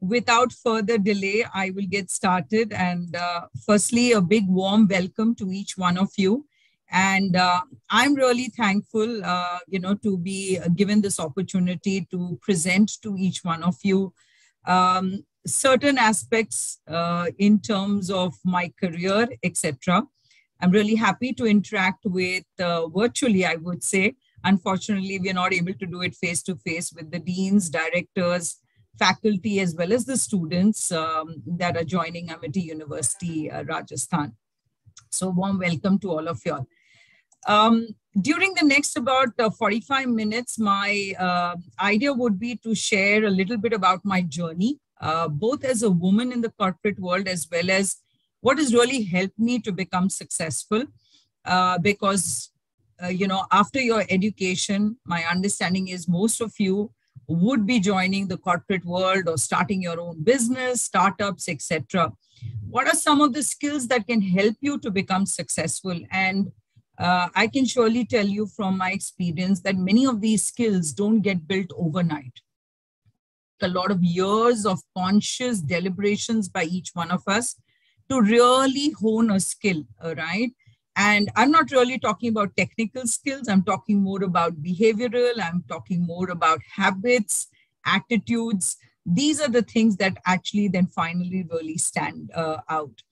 without further delay, I will get started. And firstly, a big warm welcome to each one of you. And I'm really thankful, to be given this opportunity to present to each one of you certain aspects in terms of my career, etc. I'm really happy to interact with virtually, I would say. Unfortunately, we are not able to do it face to face with the deans, directors, faculty, as well as the students that are joining Amity University, Rajasthan. So warm welcome to all of you all. During the next about 45 minutes, my idea would be to share a little bit about my journey, both as a woman in the corporate world, as well as what has really helped me to become successful. Because, after your education, my understanding is most of you would be joining the corporate world or starting your own business, startups, etc. What are some of the skills that can help you to become successful? And I can surely tell you from my experience that many of these skills don't get built overnight. A lot of years of conscious deliberations by each one of us to really hone a skill, right? And I'm not really talking about technical skills. I'm talking more about behavioral. I'm talking more about habits, attitudes. These are the things that actually then finally really stand out.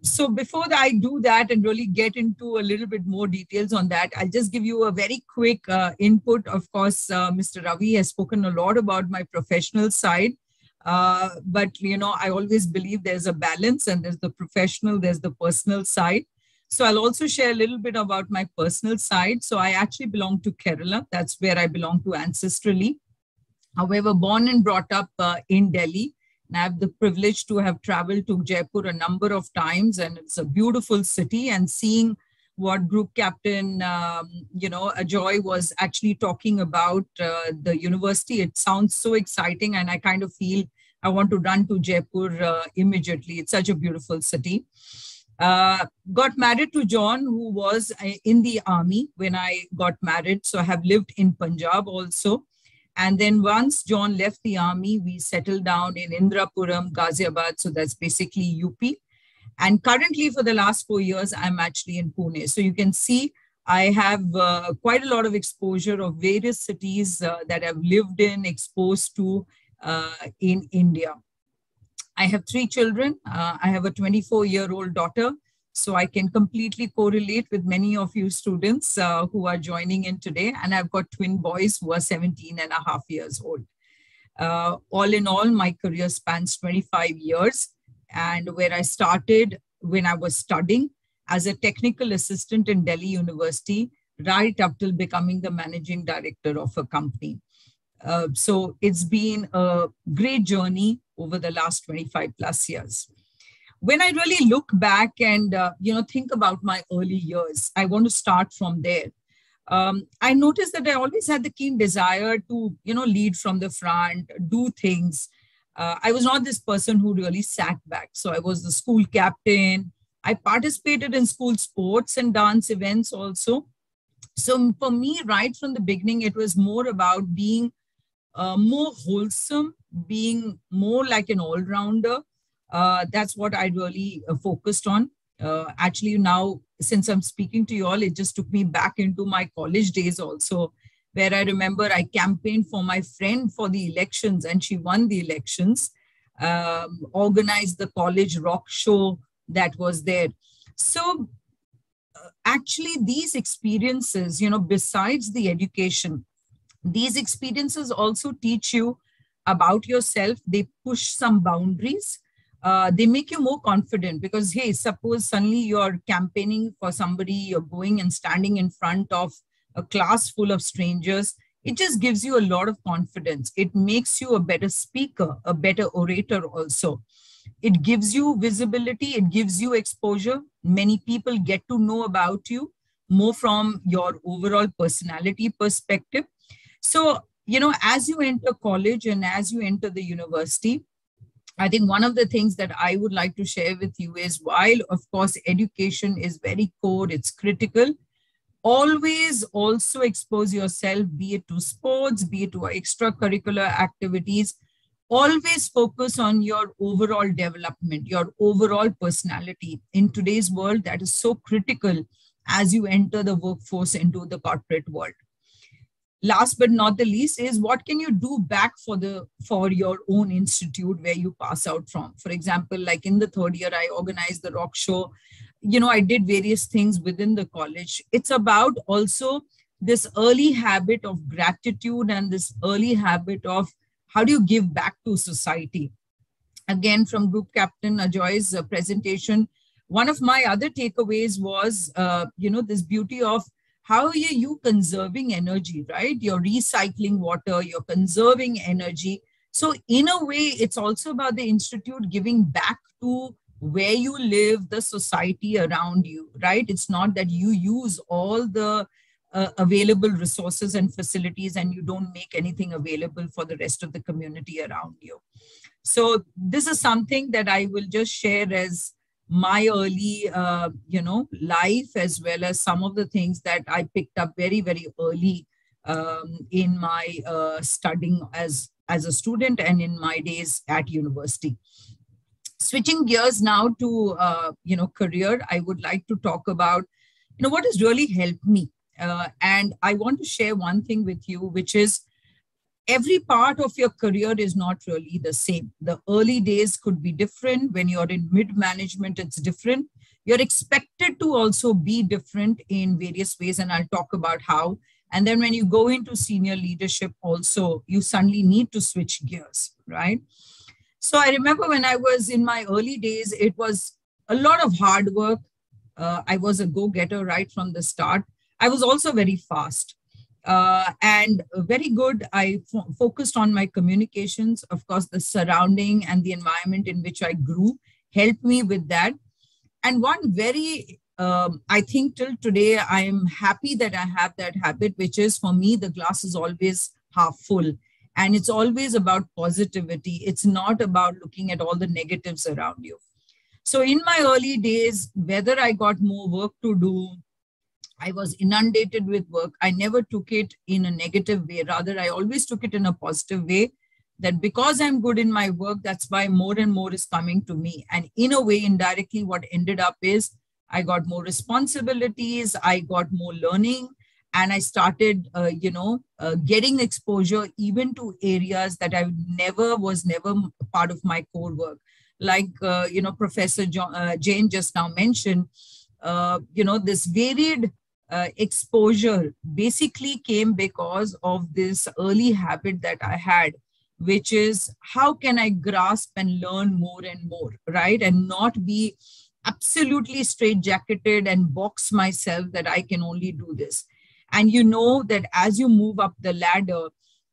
So before I do that and really get into a little bit more details on that, I'll just give you a very quick input. Of course, Mr. Ravi has spoken a lot about my professional side. But, I always believe there's a balance, and there's the professional, there's the personal side. So I'll also share a little bit about my personal side. So I actually belong to Kerala. That's where I belong to ancestrally. However, born and brought up in Delhi. And I have the privilege to have traveled to Jaipur a number of times, and it's a beautiful city. And seeing what Group Captain, Ajoy was actually talking about the university, it sounds so exciting, and I kind of feel I want to run to Jaipur immediately. It's such a beautiful city. Got married to John, who was in the army when I got married. So I have lived in Punjab also. And then once John left the army, we settled down in Indrapuram, Ghaziabad. So that's basically UP. And currently for the last 4 years, I'm actually in Pune. So you can see I have quite a lot of exposure of various cities that I've lived in, exposed to in India. I have 3 children. I have a 24-year-old daughter. So I can completely correlate with many of you students who are joining in today. And I've got twin boys who are 17 and a half years old. All in all, my career spans 25 years. And where I started when I was studying as a technical assistant in Delhi University, right up till becoming the managing director of a company. So it's been a great journey over the last 25 plus years. When I really look back and, think about my early years, I want to start from there. I noticed that I always had the keen desire to, lead from the front, do things. I was not this person who really sat back. So I was the school captain. I participated in school sports and dance events also. So for me, right from the beginning, it was more about being more wholesome, being more like an all-rounder. That's what I really focused on. Actually, now, since I'm speaking to you all, it just took me back into my college days also, where I remember I campaigned for my friend for the elections, and she won the elections, organized the college rock show that was there. So actually, these experiences, besides the education, these experiences also teach you about yourself. They push some boundaries. They make you more confident because, hey, suppose suddenly you're campaigning for somebody, you're going and standing in front of a class full of strangers. It just gives you a lot of confidence. It makes you a better speaker, a better orator also. It gives you visibility. It gives you exposure. Many people get to know about you more from your overall personality perspective. So, as you enter college and as you enter the university, I think one of the things that I would like to share with you is, while, of course, education is very core, it's critical, always also expose yourself, be it to sports, be it to extracurricular activities. always focus on your overall development, your overall personality. In today's world, that is so critical as you enter the workforce into the corporate world. Last but not the least is, what can you do back for your own institute where you pass out from? For example, like in the third year, I organized the rock show. I did various things within the college. It's about also this early habit of gratitude and this early habit of how do you give back to society. Again, from Group Captain Ajoy's presentation, one of my other takeaways was, this beauty of how are you conserving energy, right? You're recycling water, you're conserving energy. So in a way, it's also about the institute giving back to where you live, the society around you, right? It's not that you use all the available resources and facilities and you don't make anything available for the rest of the community around you. So this is something that I will just share as my early, life, as well as some of the things that I picked up very, very early in my studying as a student and in my days at university. Switching gears now to, career, I would like to talk about, what has really helped me. And I want to share one thing with you, which is every part of your career is not really the same. The early days could be different. When you're in mid-management, it's different. You're expected to also be different in various ways, and I'll talk about how. And then when you go into senior leadership also, you suddenly need to switch gears, right? So I remember when I was in my early days, it was a lot of hard work. I was a go-getter right from the start. I was also very fast and very good. I focused on my communications. Of course, the surrounding and the environment in which I grew helped me with that. And one very, I think till today, I am happy that I have that habit, which is for me, the glass is always half full. And it's always about positivity. It's not about looking at all the negatives around you. So in my early days, whether I got more work to do, I was inundated with work, I never took it in a negative way. Rather, I always took it in a positive way, that because I'm good in my work, that's why more and more is coming to me. And in a way, indirectly, what ended up is I got more responsibilities, I got more learning, and I started, getting exposure even to areas that I was never part of my core work. Like, Professor Jane just now mentioned, this varied exposure basically came because of this early habit that I had, which is how can I grasp and learn more and more, right? And not be absolutely straitjacketed and box myself that I can only do this. And you know that as you move up the ladder,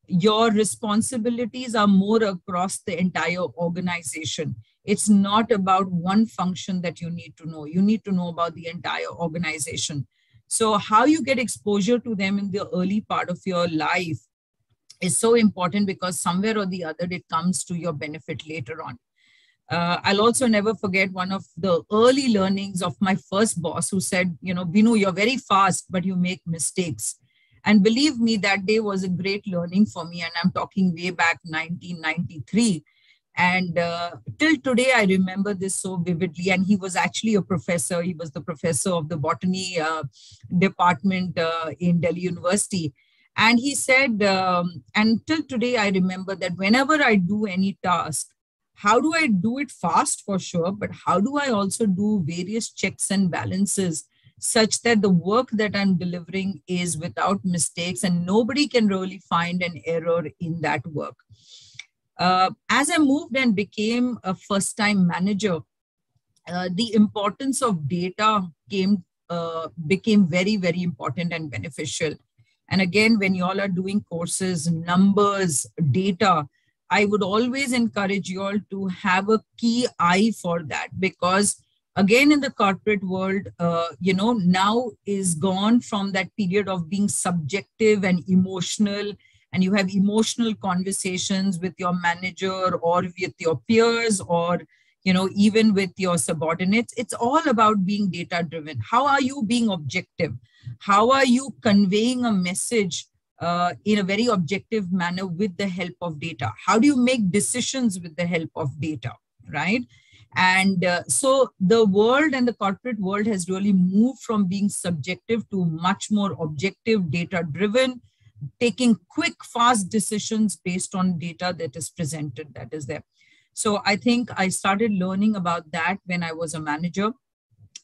your responsibilities are more across the entire organization. It's not about one function that you need to know. You need to know about the entire organization. So how you get exposure to them in the early part of your life is so important, because somewhere or the other, it comes to your benefit later on. I'll also never forget one of the early learnings of my first boss, who said, Binu, you're very fast, but you make mistakes. And believe me, that day was a great learning for me. And I'm talking way back 1993. And till today, I remember this so vividly. And he was actually a professor. He was the professor of the botany department in Delhi University. And he said, and till today, I remember that whenever I do any task, how do I do it fast for sure, but how do I also do various checks and balances such that the work that I'm delivering is without mistakes and nobody can really find an error in that work. As I moved and became a first-time manager, the importance of data became very, very important and beneficial. And again, when you all are doing courses, numbers, data, I would always encourage you all to have a key eye for that, because again, in the corporate world, now is gone from that period of being subjective and emotional, and you have emotional conversations with your manager or with your peers or, even with your subordinates. It's all about being data driven. How are you being objective? How are you conveying a message in a very objective manner with the help of data? How do you make decisions with the help of data, right? And so the world and the corporate world has really moved from being subjective to much more objective, data driven, taking quick, fast decisions based on data that is presented, that is there. So I think I started learning about that when I was a manager.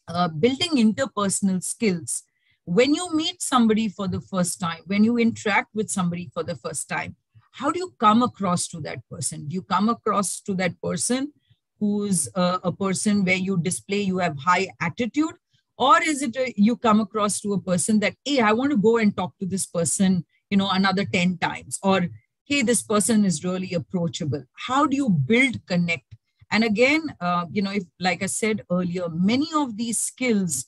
Building interpersonal skills. When you meet somebody for the first time, when you interact with somebody for the first time, how do you come across to that person? Do you come across to that person who's a person where you display, you have high attitude? Or is it you come across to a person that, hey, I want to go and talk to this person, another 10 times? Or, hey, this person is really approachable. How do you build connect? And again, if, like I said earlier, many of these skills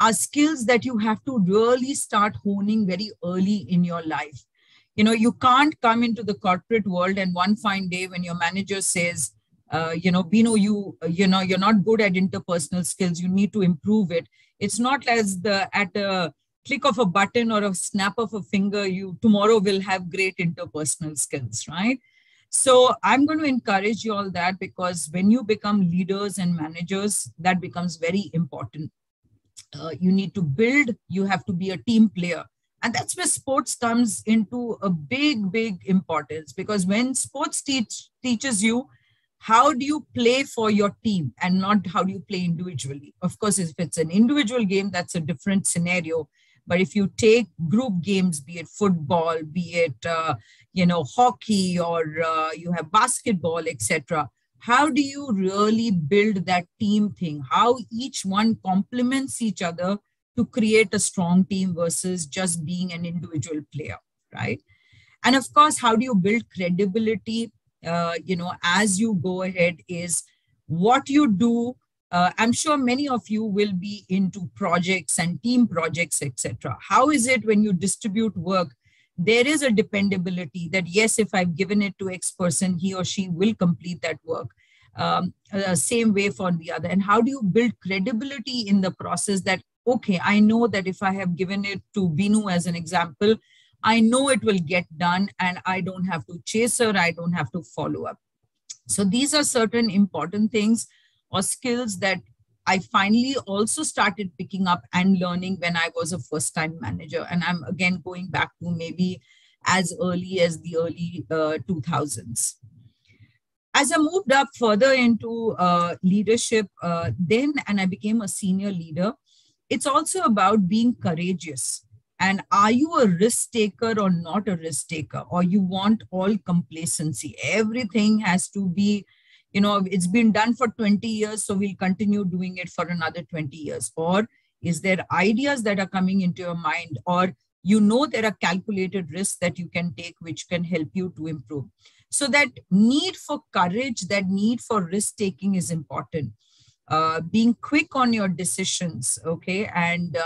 are skills that you have to really start honing very early in your life. You can't come into the corporate world and one fine day when your manager says, Binu, you're not good at interpersonal skills, you need to improve it. It's not as at a click of a button or a snap of a finger, you tomorrow will have great interpersonal skills, right? So I'm going to encourage you all that, because when you become leaders and managers, that becomes very important. You need to build, you have to be a team player. And that's where sports comes into a big, big importance, because when sports teaches you, how do you play for your team and not how do you play individually? Of course, if it's an individual game, that's a different scenario. But if you take group games, be it football, be it, hockey, or you have basketball, etc., how do you really build that team thing? How each one complements each other to create a strong team versus just being an individual player, right? And of course, how do you build credibility, as you go ahead is what you do. I'm sure many of you will be into projects and team projects, etc. How is it when you distribute work? There is a dependability that, yes, if I've given it to X person, he or she will complete that work. Same way for the other. And how do you build credibility in the process that, okay, I know that if I have given it to Binu as an example, I know it will get done and I don't have to chase her, I don't have to follow up. So these are certain important things or skills that I finally also started picking up and learning when I was a first-time manager. And I'm again going back to maybe as early as the early 2000s. As I moved up further into leadership, and I became a senior leader, it's also about being courageous. And are you a risk taker or not a risk taker? Or you want all complacency? Everything has to be, it's been done for 20 years, so we'll continue doing it for another 20 years. Or is there ideas that are coming into your mind? Or there are calculated risks that you can take which can help you to improve. So that need for courage, that need for risk taking is important. Being quick on your decisions, okay? And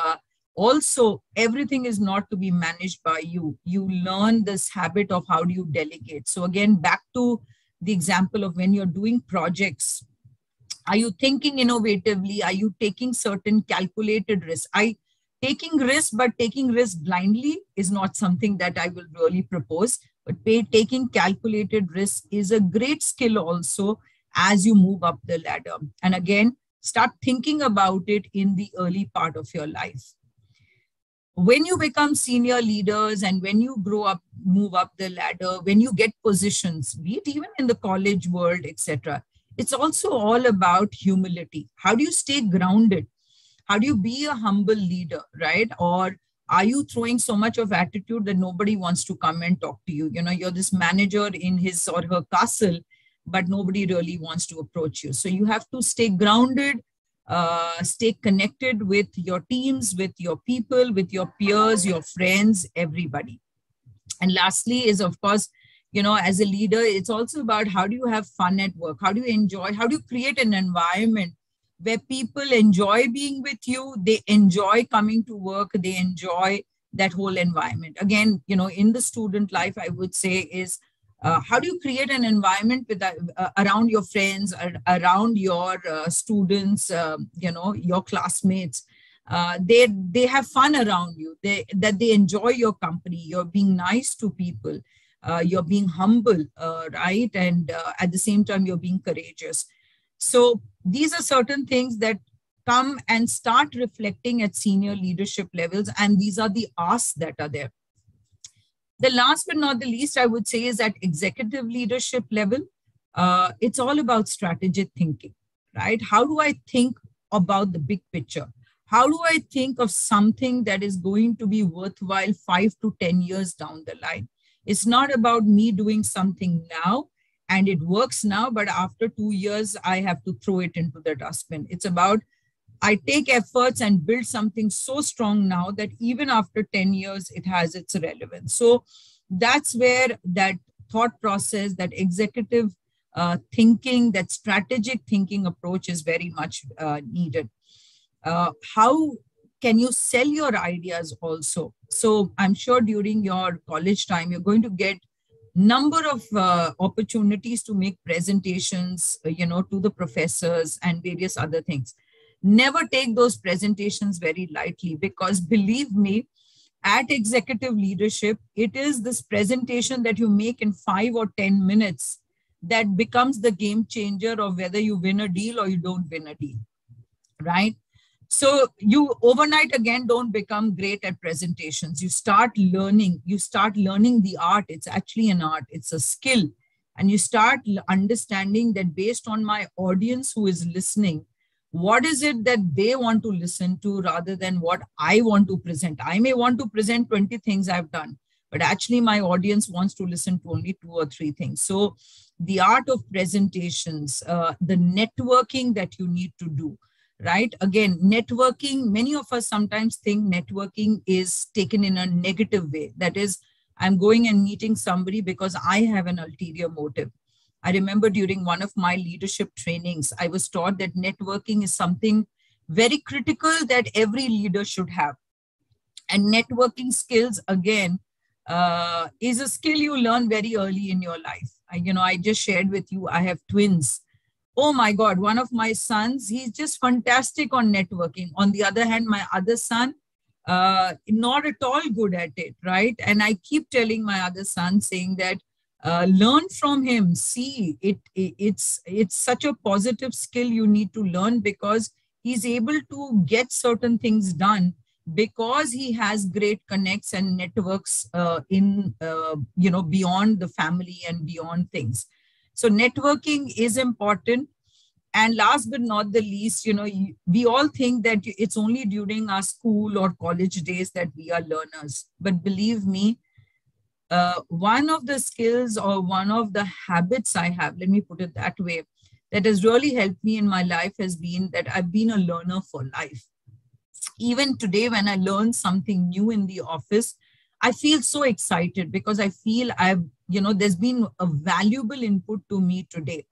also, everything is not to be managed by you. You learn this habit of how do you delegate. So again, back to the example of when you're doing projects, are you thinking innovatively? Are you taking certain calculated risks? Taking risks, but taking risks blindly is not something that I will really propose. But taking calculated risks is a great skill also as you move up the ladder. And again, start thinking about it in the early part of your life. When you become senior leaders and when you grow up, move up the ladder, when you get positions, be it even in the college world, etc., it's also all about humility. How do you stay grounded? How do you be a humble leader, right? Or are you throwing so much of attitude that nobody wants to come and talk to you? You're this manager in his or her castle, but nobody really wants to approach you. So you have to stay grounded, stay connected with your teams, with your people, with your peers, your friends, everybody. And lastly is, of course, as a leader, it's also about how do you have fun at work? How do you enjoy? How do you create an environment where people enjoy being with you? They enjoy coming to work. They enjoy that whole environment. Again, in the student life, I would say is, how do you create an environment with around your friends, around your students, your classmates, They have fun around you, that they enjoy your company, you're being nice to people, you're being humble, right? And at the same time, you're being courageous. So these are certain things that come and start reflecting at senior leadership levels, and these are the asks that are there. The last but not the least, I would say, is at executive leadership level, it's all about strategic thinking, right? How do I think about the big picture? How do I think of something that is going to be worthwhile 5 to 10 years down the line? It's not about me doing something now and it works now, but after 2 years, I have to throw it into the dustbin. It's about I take efforts and build something so strong now that even after 10 years, it has its relevance. So that's where that thought process, that executive thinking, that strategic thinking approach is very much needed. How can you sell your ideas also? So I'm sure during your college time, you're going to get number of opportunities to make presentations, to the professors and various other things. Never take those presentations very lightly, because believe me, at executive leadership, it is this presentation that you make in 5 or 10 minutes that becomes the game changer of whether you win a deal or you don't win a deal, right? So you overnight again don't become great at presentations. You start learning the art. It's actually an art, it's a skill. And you start understanding that based on my audience who is listening, what is it that they want to listen to rather than what I want to present. I may want to present 20 things I've done, but actually my audience wants to listen to only 2 or 3 things. So the art of presentations, the networking that you need to do, right? Again, networking, many of us sometimes think networking is taken in a negative way. That is, I'm going and meeting somebody because I have an ulterior motive. I remember during one of my leadership trainings, I was taught that networking is something very critical that every leader should have. And networking skills, again, is a skill you learn very early in your life. I just shared with you, I have twins. Oh my God, one of my sons, he's just fantastic on networking. On the other hand, my other son, not at all good at it, right? And I keep telling my other son, saying that, learn from him. See, it's such a positive skill you need to learn, because he's able to get certain things done because he has great connects and networks beyond the family and beyond things. So networking is important. And last but not the least, we all think that it's only during our school or college days that we are learners. But believe me, one of the skills or one of the habits I have, let me put it that way, that has really helped me in my life has been that I've been a learner for life. Even today, when I learn something new in the office, I feel so excited because I feel there's been a valuable input to me today.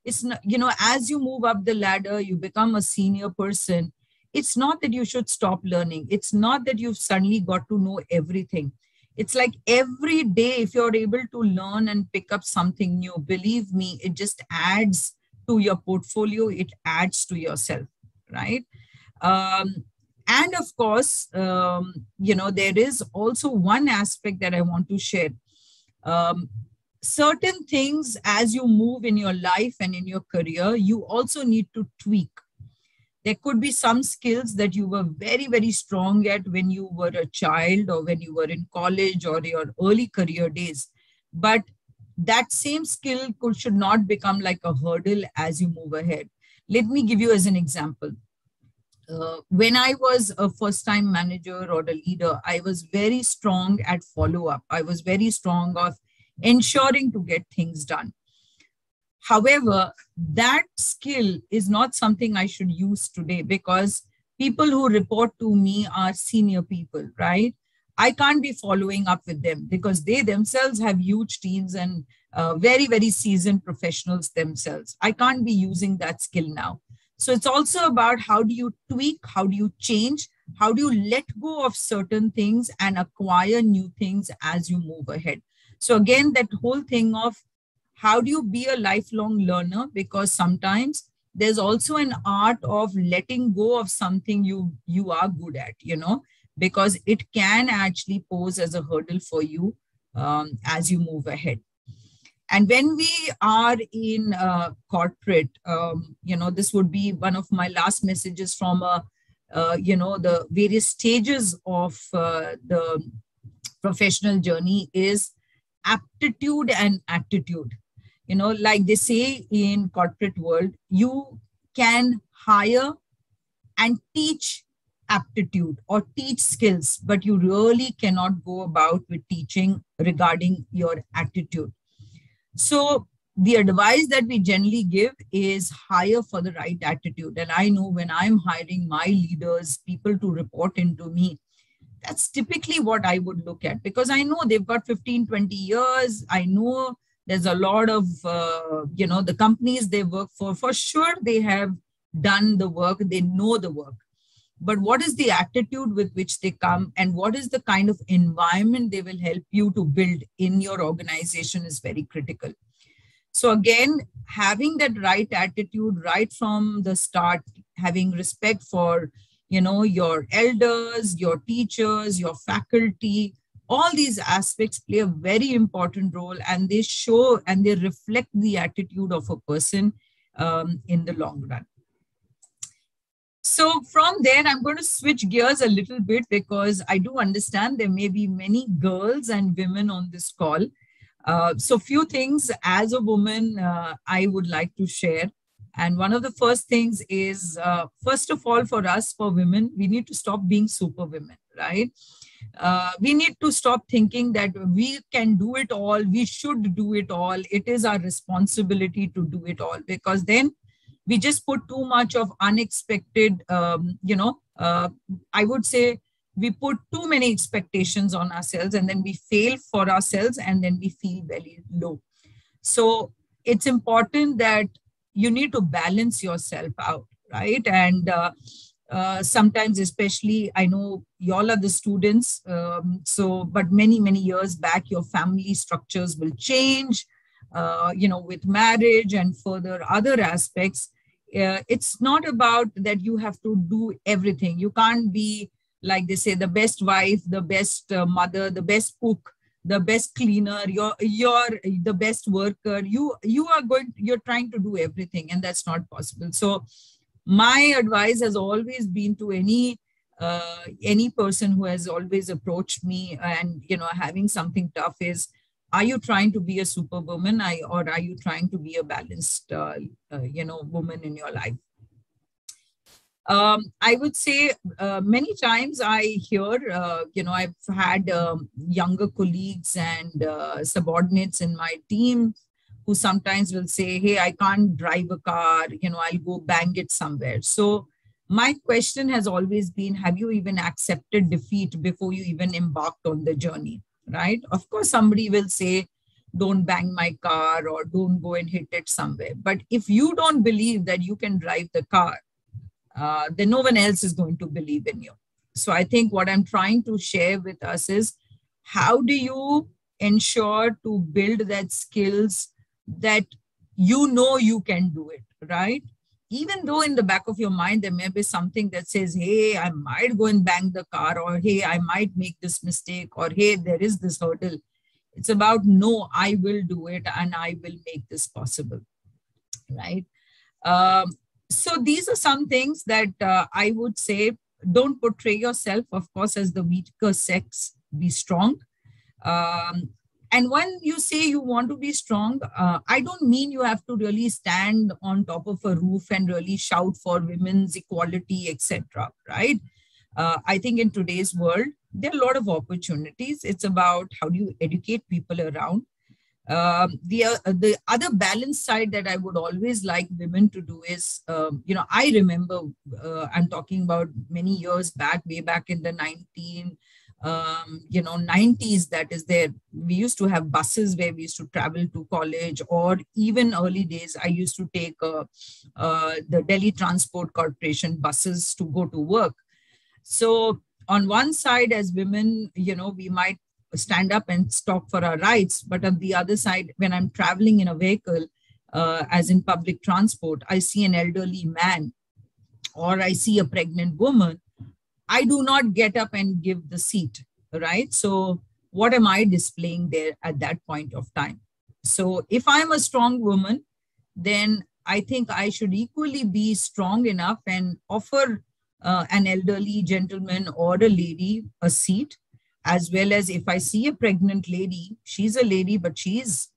It's not, as you move up the ladder, you become a senior person. It's not that you should stop learning. It's not that you've suddenly got to know everything. It's like every day, if you're able to learn and pick up something new, believe me, it just adds to your portfolio. It adds to yourself, right? And of course, there is also one aspect that I want to share. Certain things as you move in your life and in your career, you also need to tweak. There could be some skills that you were very, very strong at when you were a child or when you were in college or your early career days. But that same skill should not become like a hurdle as you move ahead. Let me give you as an example. When I was a first-time manager or a leader, I was very strong at follow-up. I was very strong of ensuring to get things done. However, that skill is not something I should use today, because people who report to me are senior people, right? I can't be following up with them because they themselves have huge teams and very, very seasoned professionals themselves. I can't be using that skill now. So it's also about how do you tweak, how do you change, how do you let go of certain things and acquire new things as you move ahead. So again, that whole thing of how do you be a lifelong learner? Because sometimes there's also an art of letting go of something you are good at, because it can actually pose as a hurdle for you as you move ahead. And when we are in corporate, this would be one of my last messages from the various stages of the professional journey is aptitude and attitude. Like they say in corporate world, you can hire and teach aptitude or teach skills, but you really cannot go about with teaching regarding your attitude. So the advice that we generally give is hire for the right attitude. And I know when I'm hiring my leaders, people to report into me, that's typically what I would look at, because I know they've got 15, 20 years. I know there's a lot of, the companies they work for sure, they have done the work, they know the work. But what is the attitude with which they come, and what is the kind of environment they will help you to build in your organization is very critical. So again, having that right attitude right from the start, having respect for, your elders, your teachers, your faculty, all these aspects play a very important role, and they show and they reflect the attitude of a person in the long run. So from there, I'm going to switch gears a little bit, because I do understand there may be many girls and women on this call. So few things as a woman I would like to share. And one of the first things is, first of all, for us, for women, we need to stop being super women, right? We need to stop thinking that we can do it all, we should do it all. It is our responsibility to do it all, because then we just put too much of unexpected, I would say we put too many expectations on ourselves, and then we fail for ourselves, and then we feel very low. So it's important that you need to balance yourself out, right? And sometimes, especially, I know y'all are the students, but many, many years back, your family structures will change, with marriage and further other aspects. It's not about that you have to do everything. You can't be, like they say, the best wife, the best mother, the best cook, the best cleaner, you're the best worker. You're trying to do everything, and that's not possible. So my advice has always been to any person who has always approached me and, having something tough is, are you trying to be a superwoman, or are you trying to be a balanced, woman in your life? I would say many times I hear, I've had younger colleagues and subordinates in my team who sometimes will say, hey, I can't drive a car, I'll go bang it somewhere. So my question has always been, have you even accepted defeat before you even embarked on the journey, right? Of course, somebody will say, don't bang my car or don't go and hit it somewhere. But if you don't believe that you can drive the car, then no one else is going to believe in you. So I think what I'm trying to share with us is, how do you ensure to build that skills that you can do it, right? Even though in the back of your mind, there may be something that says, hey, I might go and bang the car, or hey, I might make this mistake, or hey, there is this hurdle. It's about, no, I will do it and I will make this possible, right? So these are some things that I would say, don't portray yourself, of course, as the weaker sex. Be strong. And when you say you want to be strong, I don't mean you have to really stand on top of a roof and really shout for women's equality, etc. Right? I think in today's world, there are a lot of opportunities. It's about how do you educate people around. The other balance side that I would always like women to do is, I remember, I'm talking about many years back, way back in the 90s, that is there. We used to have buses where we used to travel to college, or even early days, I used to take the Delhi Transport Corporation buses to go to work. So on one side, as women, we might stand up and talk for our rights. But on the other side, when I'm traveling in a vehicle, as in public transport, I see an elderly man or I see a pregnant woman, I do not get up and give the seat, right? So what am I displaying there at that point of time? So if I'm a strong woman, then I think I should equally be strong enough and offer an elderly gentleman or a lady a seat, as well as if I see a pregnant lady, she's a lady, but she's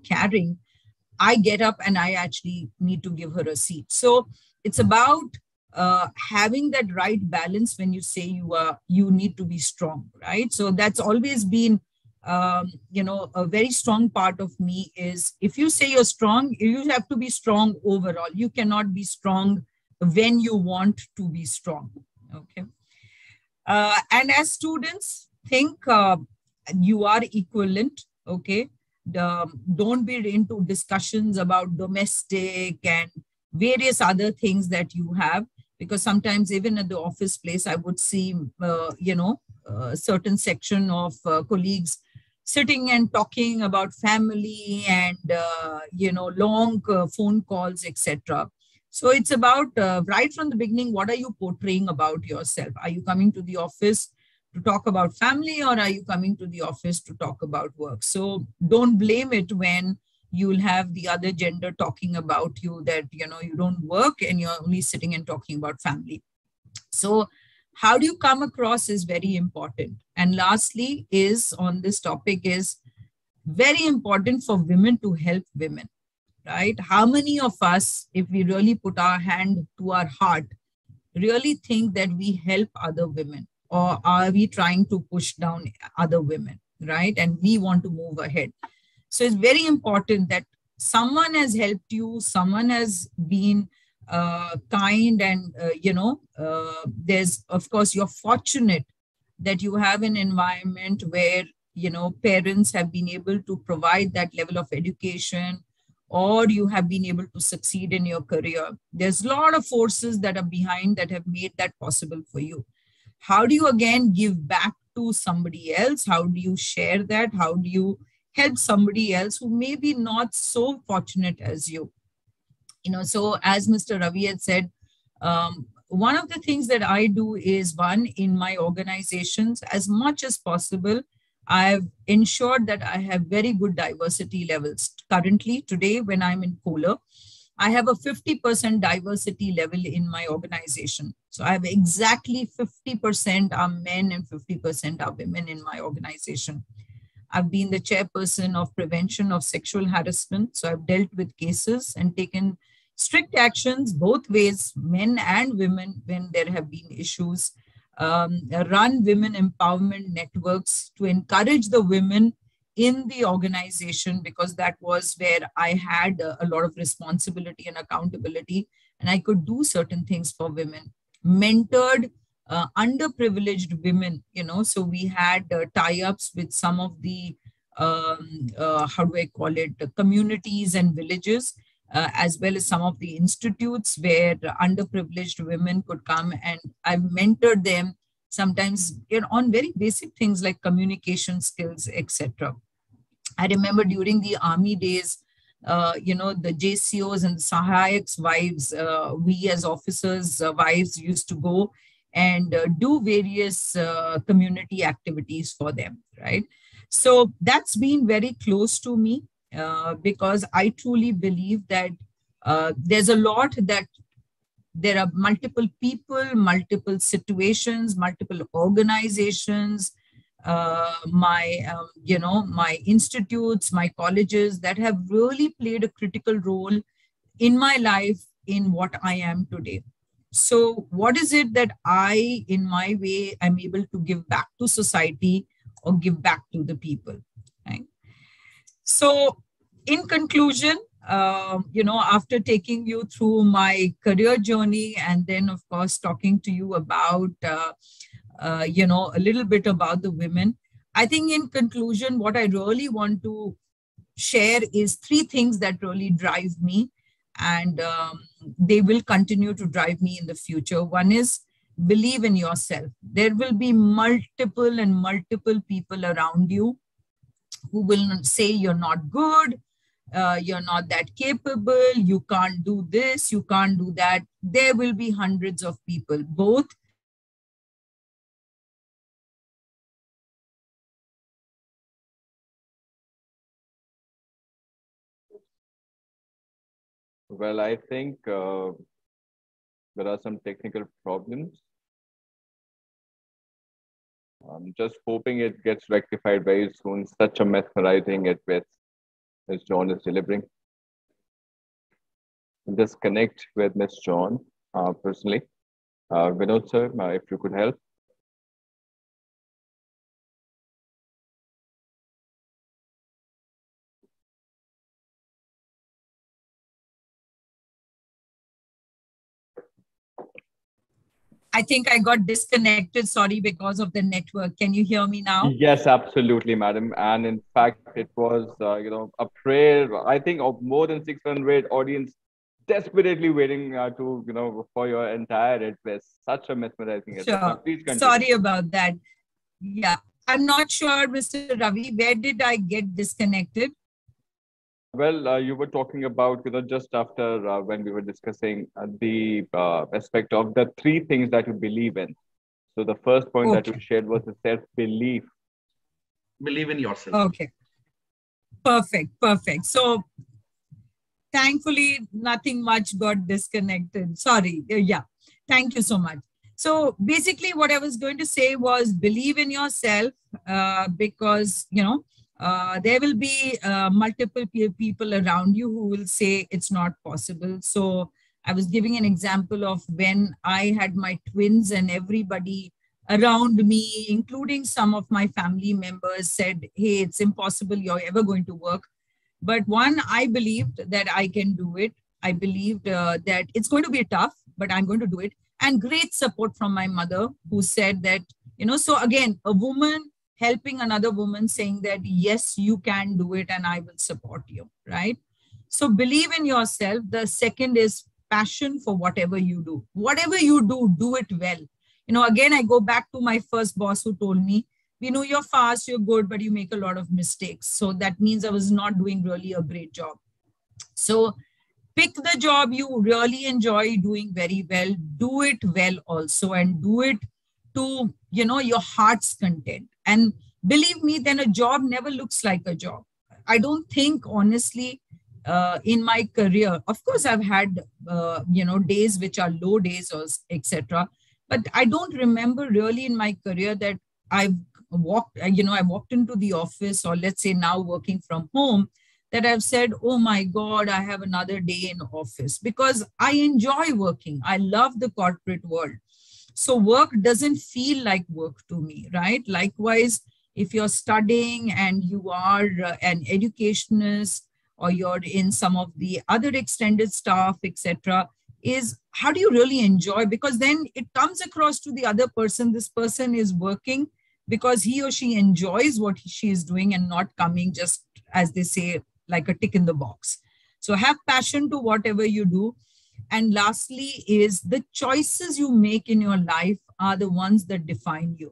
carrying, I get up and I actually need to give her a seat. So it's about having that right balance when you say you need to be strong, right? So that's always been a very strong part of me is if you say you're strong, you have to be strong overall. You cannot be strong when you want to be strong. Okay. And as students, think you are equivalent. Okay. Don't be into discussions about domestic and various other things that you have, because sometimes even at the office place, I would see, a certain section of colleagues sitting and talking about family and, long phone calls, etc. So it's about right from the beginning, what are you portraying about yourself? Are you coming to the office to talk about family, or are you coming to the office to talk about work? So don't blame it when you'll have the other gender talking about you that, you don't work and you're only sitting and talking about family. So how do you come across is very important. And lastly is on this topic is very important for women to help women, right? How many of us, if we really put our hand to our heart, really think that we help other women? Or are we trying to push down other women, right? And we want to move ahead. So it's very important that someone has helped you, someone has been kind, and, there's, of course, you're fortunate that you have an environment where, parents have been able to provide that level of education, or you have been able to succeed in your career. There's a lot of forces that are behind that have made that possible for you. How do you again give back to somebody else? How do you share that? How do you help somebody else who may be not so fortunate as you? So as Mr. Ravi had said, one of the things that I do is, one, in my organizations, as much as possible, I've ensured that I have very good diversity levels. Currently, today, when I'm in Kohler, I have a 50% diversity level in my organization. So I have exactly 50% are men and 50% are women in my organization. I've been the chairperson of prevention of sexual harassment. So I've dealt with cases and taken strict actions both ways, men and women, when there have been issues. Run women empowerment networks to encourage the women in the organization, because that was where I had a lot of responsibility and accountability, and I could do certain things for women. Mentored underprivileged women, so we had tie-ups with some of the, how do I call it, communities and villages, as well as some of the institutes where underprivileged women could come, and I've mentored them sometimes on very basic things like communication skills, etc. I remember during the army days, the JCOs and the Sahayaks wives, we as officers' wives used to go and do various community activities for them, right? So that's been very close to me because I truly believe that there's a lot that there are multiple people, multiple situations, multiple organizations, my institutes, my colleges that have really played a critical role in my life in what I am today. So what is it that I, in my way, am able to give back to society or give back to the people, right? So in conclusion, after taking you through my career journey and then, of course, talking to you about, a little bit about the women, I think in conclusion, what I really want to share is three things that really drive me, and they will continue to drive me in the future. One is believe in yourself. There will be multiple people around you who will say you're not good, you're not that capable, you can't do this, you can't do that. There will be hundreds of people, both Well, I think there are some technical problems. I'm just hoping it gets rectified very soon. Such a mesmerizing address as John is delivering. Just connect with Miss John personally. Vinod sir, if you could help. I think I got disconnected. Sorry, because of the network. Can you hear me now? Yes, absolutely, madam. And in fact, it was, a prayer, I think, of more than 600 audience desperately waiting for your entire address. Such a mesmerizing address. Now, Sure. please continue. Sorry about that. Yeah. I'm not sure, Mr. Ravi, where did I get disconnected? Well, you were talking about, just after when we were discussing the aspect of the three things that you believe in. So the first point that you Okay. shared was the self-belief. Believe in yourself. Okay. Perfect. Perfect. So thankfully, nothing much got disconnected. Sorry. Yeah. Thank you so much. So basically, what I was going to say was believe in yourself because, there will be multiple people around you who will say it's not possible. So I was giving an example of when I had my twins and everybody around me, including some of my family members, said, hey, it's impossible you're ever going to work. But one, I believed that I can do it. I believed that it's going to be tough, but I'm going to do it. And great support from my mother, who said that, so again, a woman helping another woman saying that, yes, you can do it and I will support you, right? So believe in yourself. The second is passion for whatever you do. Whatever you do it well. Again, I go back to my first boss who told me, Binu, you're fast, you're good, but you make a lot of mistakes. So that means I was not doing really a great job. So pick the job you really enjoy doing very well, do it well also, and do it to, your heart's content. And believe me, then a job never looks like a job. I don't think, honestly, in my career, of course, I've had, days which are low days or etc. But I don't remember really in my career that I've I walked into the office, or let's say now working from home, that I've said, oh my God, I have another day in office, because I enjoy working. I love the corporate world. So work doesn't feel like work to me, right? Likewise, if you're studying and you are an educationist, or you're in some of the other extended staff, etc., is how do you really enjoy? Because then it comes across to the other person. This person is working because he or she enjoys what she is doing, and not coming just, as they say, like a tick in the box. So have passion to whatever you do. And lastly is the choices you make in your life are the ones that define you.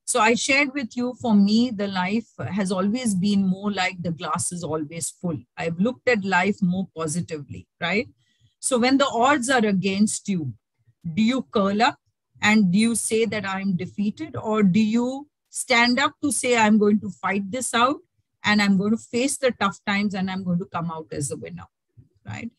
So I shared with you, for me, the life has always been more like the glass is always full. I've looked at life more positively, right? So when the odds are against you, do you curl up and do you say that I'm defeated? Or do you stand up to say, I'm going to fight this out and I'm going to face the tough times and I'm going to come out as a winner, right?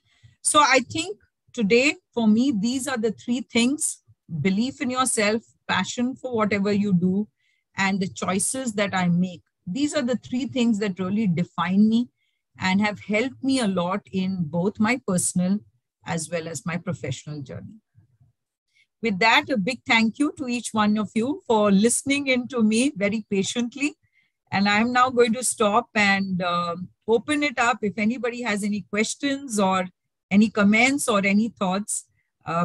So I think today, for me, these are the three things: belief in yourself, passion for whatever you do, and the choices that I make. These are the three things that really define me and have helped me a lot in both my personal as well as my professional journey. With that, a big thank you to each one of you for listening in to me very patiently. And I'm now going to stop and open it up. If anybody has any questions or any comments or any thoughts,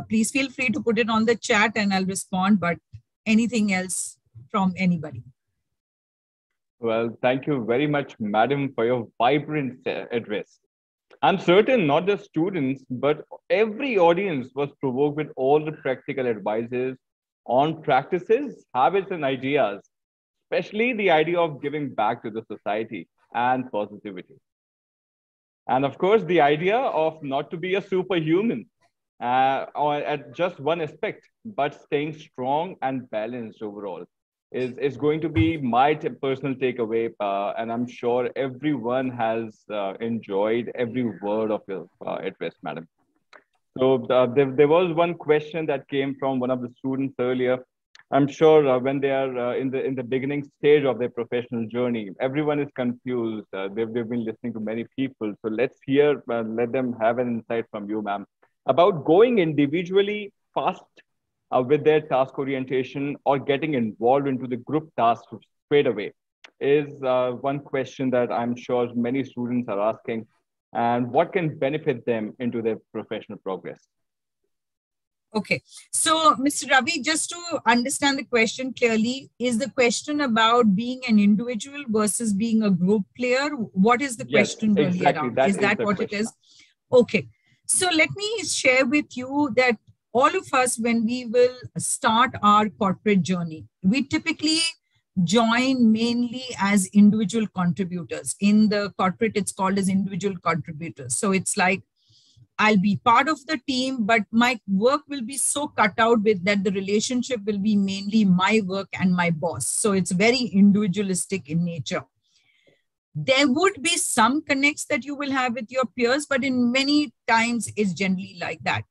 please feel free to put it on the chat and I'll respond. But anything else from anybody? Well, thank you very much, madam, for your vibrant address. I'm certain not just students, but every audience was provoked with all the practical advices on practices, habits, and ideas, especially the idea of giving back to the society and positivity. And of course, the idea of not to be a superhuman or at just one aspect, but staying strong and balanced overall is going to be my personal takeaway. And I'm sure everyone has enjoyed every word of your address, madam. So there was one question that came from one of the students earlier. I'm sure when they are in the beginning stage of their professional journey, everyone is confused. They've been listening to many people. So let's hear, let them have an insight from you, ma'am, about going individually fast with their task orientation or getting involved into the group tasks straight away is one question that I'm sure many students are asking, and what can benefit them into their professional progress. Okay. So, Mr. Ravi, just to understand the question clearly, is the question about being an individual versus being a group player? What is the question really exactly. around? Is that what question. it is? Okay. So let me share with you that all of us, when we will start our corporate journey, we typically join mainly as individual contributors. In the corporate, it's called as individual contributors. So it's like, I'll be part of the team, but my work will be so cut out with that the relationship will be mainly my work and my boss. So it's very individualistic in nature. There would be some connects that you will have with your peers, but in many times it's generally like that.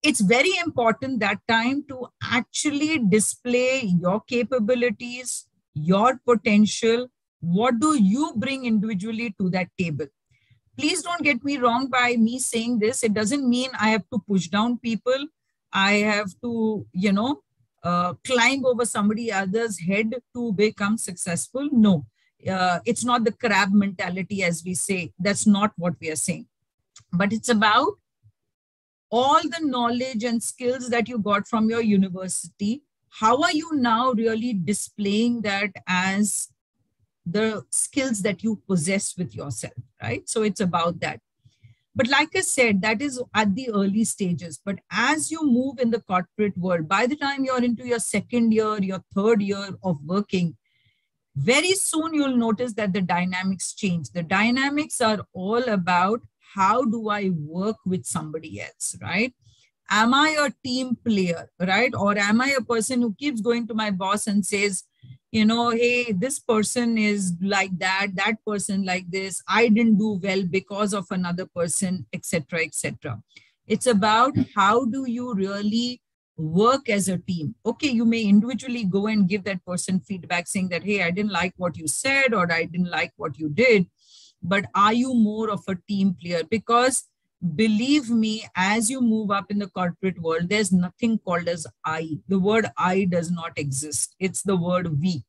It's very important that time to actually display your capabilities, your potential. What do you bring individually to that table? Please don't get me wrong by me saying this. It doesn't mean I have to push down people. I have to, climb over somebody else's head to become successful. No, it's not the crab mentality, as we say. That's not what we are saying. But it's about all the knowledge and skills that you got from your university. How are you now really displaying that as the skills that you possess with yourself, right? So it's about that. But like I said, that is at the early stages. But as you move in the corporate world, by the time you're into your second year, your third year of working, very soon you'll notice that the dynamics change. The dynamics are all about how do I work with somebody else, right? Am I a team player, right? Or am I a person who keeps going to my boss and says, hey, this person is like that person like this, I didn't do well because of another person, etc., etc. It's about how do you really work as a team. Okay, you may individually go and give that person feedback saying that, hey, I didn't like what you said or I didn't like what you did, but are you more of a team player? Because believe me, as you move up in the corporate world, there's nothing called as I. The word I does not exist. It's the word we,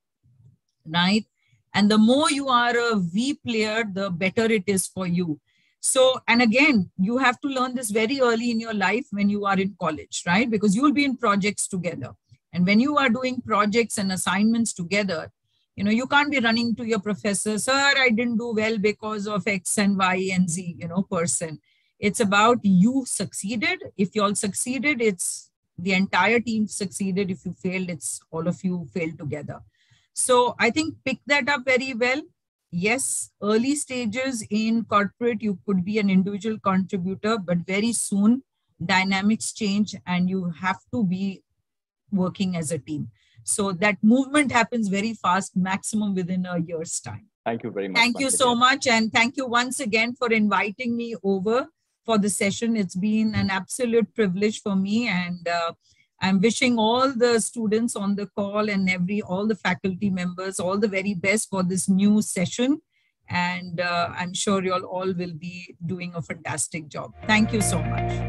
right? And the more you are a we player, the better it is for you. So, and again, you have to learn this very early in your life when you are in college, right? Because you'll be in projects together. And when you are doing projects and assignments together, you can't be running to your professor, sir, I didn't do well because of X and Y and Z, person. It's about you succeeded. If you all succeeded, it's the entire team succeeded. If you failed, it's all of you failed together. So I think pick that up very well. Yes, early stages in corporate, you could be an individual contributor, but very soon dynamics change and you have to be working as a team. So that movement happens very fast, maximum within a year's time. Thank you very much. Thank you so much. And thank you once again for inviting me over for the session. It's been an absolute privilege for me. And I'm wishing all the students on the call and all the faculty members all the very best for this new session. And I'm sure you all will be doing a fantastic job. Thank you so much.